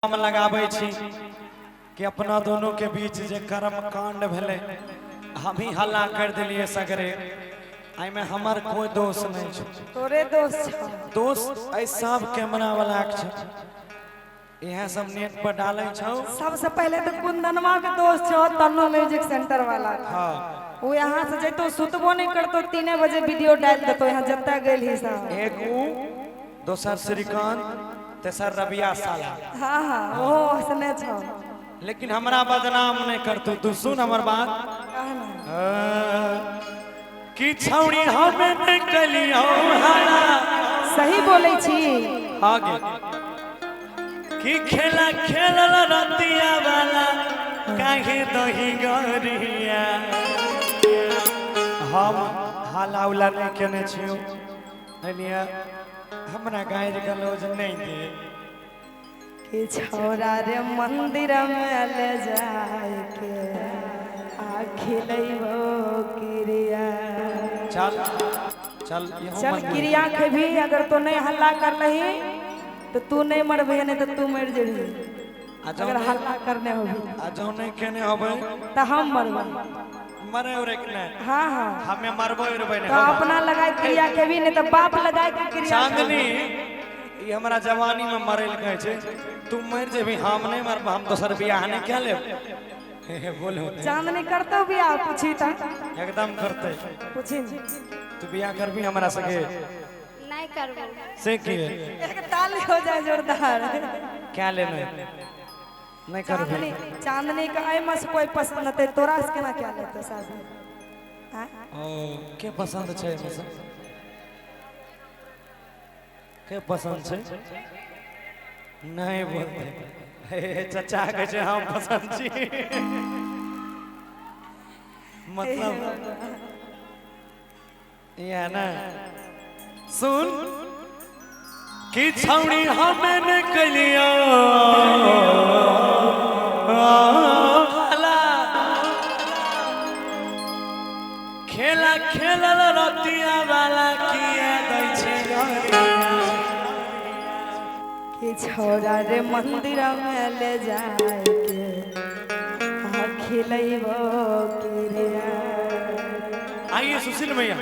हम लगाबै छी कि अपना दोनों के बीच जे कर्म कांड भेले हम ही हल्ला कर दिलिए सगरे आई में हमर कोई दोष नहीं छै। तोरे दोस्त छौ। दोस्त ऐ सब कैमरा वाला के छै, यह सब नेट पर डालै छौ। सबसे पहले तो कुंदनवा के दोस्त छौ, तन्नो म्यूजिक सेंटर वाला। हां वो यहाँ से जैतो सुतबो नहीं करतो, 3 बजे वीडियो डाल देतो यहाँ जत्ता गेल ही सब। एक ऊ दोसर श्रीकांत तेसर रबिया साला। हाँ हाँ वो हसने छौ। लेकिन हमरा बदनाम नहीं करतू, तू सुन हमर बात। कि छौड़ी हमें नहीं कलियो हाला सही बोले छी। आगे कि खेला खेलल रतिया वाला काहे दही गरिया हम हाला उला नहीं केने छियो अनिया हमरा गायर गलौज नहीं दे। कि छौरा रे मंदिर में ले जाए के आ खिलैबो क्रिया। चल चल चल क्रिया खेबी, अगर तो नहीं हल्ला कर लही तो तू नहीं मरबे, नहीं तो तू मर जेबी। अगर हल्ला करने होबी आ जो नहीं केने होबे तो हम मरबे। मरे और एक ने हाँ हाँ हमें मरबो रे तो अपना लगाए क्रिया खेबी, नहीं तो बाप लगाए के क्रिया। चांदनी ये हमारा जवानी में मरल कहे छे, तू मर जेबी हम नहीं मरब, हम दोसर बियाह नहीं क्या ले बोलो। चांदनी करतो बियाह पूछी ता एकदम करते। पूछी तू बियाह करबी हमरा सके नहीं करबो से की एक ताली हो जाए जोरदार। क्या लेना नहीं करबी। चांदनी चांदनी का आई मस कोई पसंद नते, तोरा से केना क्या लेतो शादी? हां ओ के पसंद छे मसा के पसंद छे नहीं बोलते हे चाचा के छे हम पसंद छी मतलब ये ना सुन कि छौड़ी हमें ने कलियो खेला खेलल रतिया वाला किए दै छै कि छौरा रे मंदिर में ले जाए के आ खिलैबो क्रिया। आइए सुशील भैया।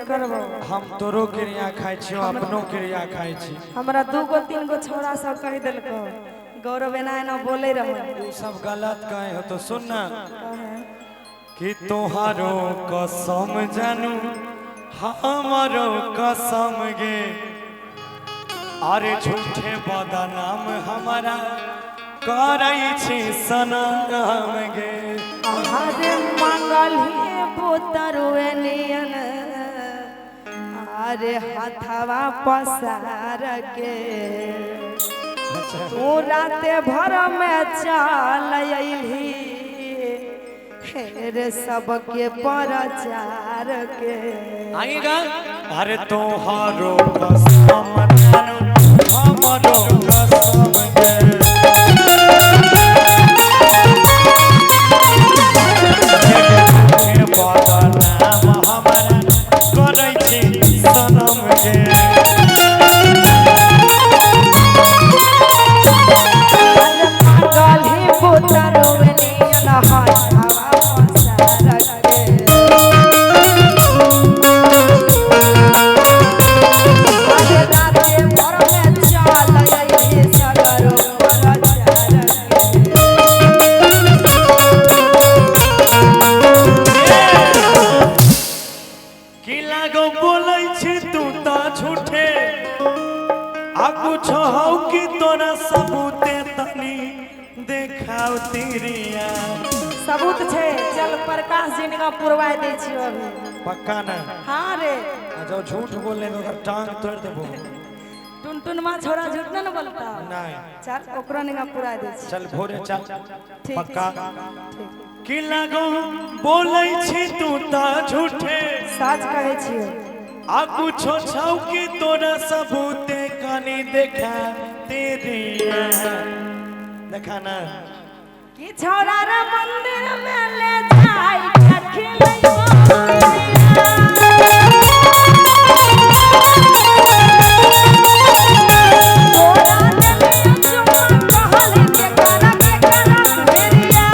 करबे करबो। हम तोरो क्रिया खाइ छियो अपनो क्रिया खाइ छी। हमरा 2 गो 3 गो छोरा सब कह देलको गौरव एना एना बोले रहो। तू सब गलत कहे हो तो सुन ना कि तोहारो कसम जानू हमारो कसम गे अरे झूठे बदनाम हमारा करै छी सनम गे अरे मंगली पुतरुए नियन अरे हथवा पसार के तू राते भर में चल अइली रे सबके प्रचार के आएगा अरे तोहारो कसम जानू हमारो कसम गे झूठे बदनाम हमारा करै छी सनम गे मंगली पुतरुए नियन हथवा पसार के अरे राते भर में चल अइली सगरो प्रचार की लागो बोलै छी तू ता झूठे आ कुछ हौ कि तोरा सबूते तनी देखाव तिरिया सबूत छे चल प्रकाश जी ने पुरवा दे छियो अभी पक्का ना हाँ रे जो झूठ बोले तो ओकर टांग तोड़ देबो टुनटुन माँ छोरा झूठ न बोलता नहीं चल ओकरा ने पुरा दे छी चल भोरे चल ठीक पक्का ठीक की लागो बोलै छी तू ता झूठे सच कहे छियो आ कुछो छौ कि तोरा सबूते कनी देखा तेरिया देखा ना कि छोरा रे मंदिर में ले जाई खिलैबो तोरा ने चुमा कहल के करा मेरिया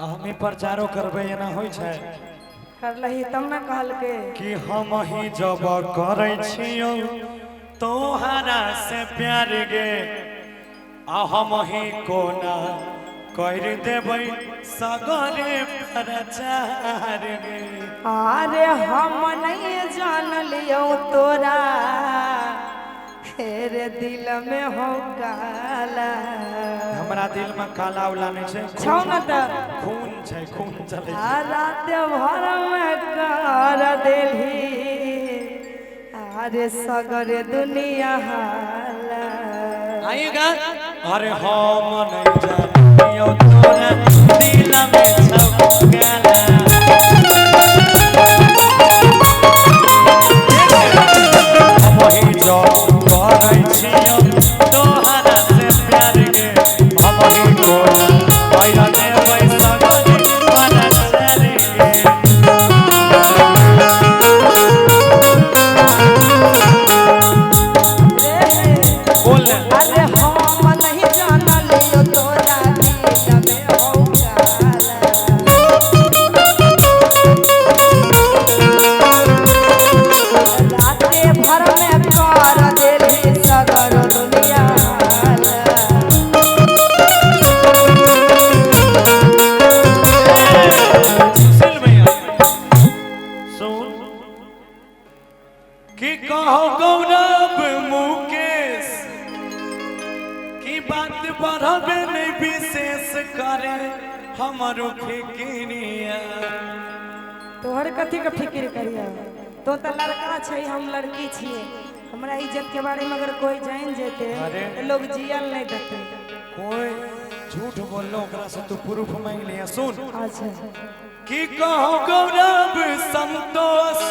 हमी प्रचारो करबे एना होई छै करलही तब न कहल के कि हम ही जब करे छियो तोहरा से प्यार गे आ हम ही कोना कर देबै सगरे प्रचार गे अरे हम नहीं जान लियो तोरा तेरे दिल में हो काला हमरा दिल में काला उला नहीं छै छौ न त खून छै खून चले रात भर में कर देली अरे सगरे दुनिया हाल आएगा अरे हम नहीं जानियो तोरा दिल में छपकाला वही जो करै छियो तोहरा से प्यार के हम ही को पैरा देबै सगरे बना चले के बोल अरे हम नहीं जानल यो तोरा दिल में हो काला राते भर में कर देली सगर दुनिया सुन भैया सुन कि कहो गौरव मुकेश की बात बढ़ावे नहीं विशेष करे हमारो फिकिरिया तोहर कथी के फिक्र करिया तो लड़का छै हम लड़की छिए हमरा इज्जत के बारे में अगर कोई जान जेते अरे। तो लोग जियल नहीं देते कोई झूठ बोललो ओकरा से तू प्रूफ मांग लिया सुन अच्छा कि कहो गौरव संतोष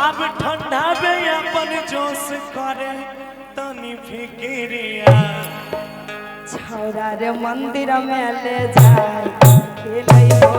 अब ठंडा बे अपन जोश करे तनी फिकिरिया छौरा रे मंदिर में ले जाए खेलै हो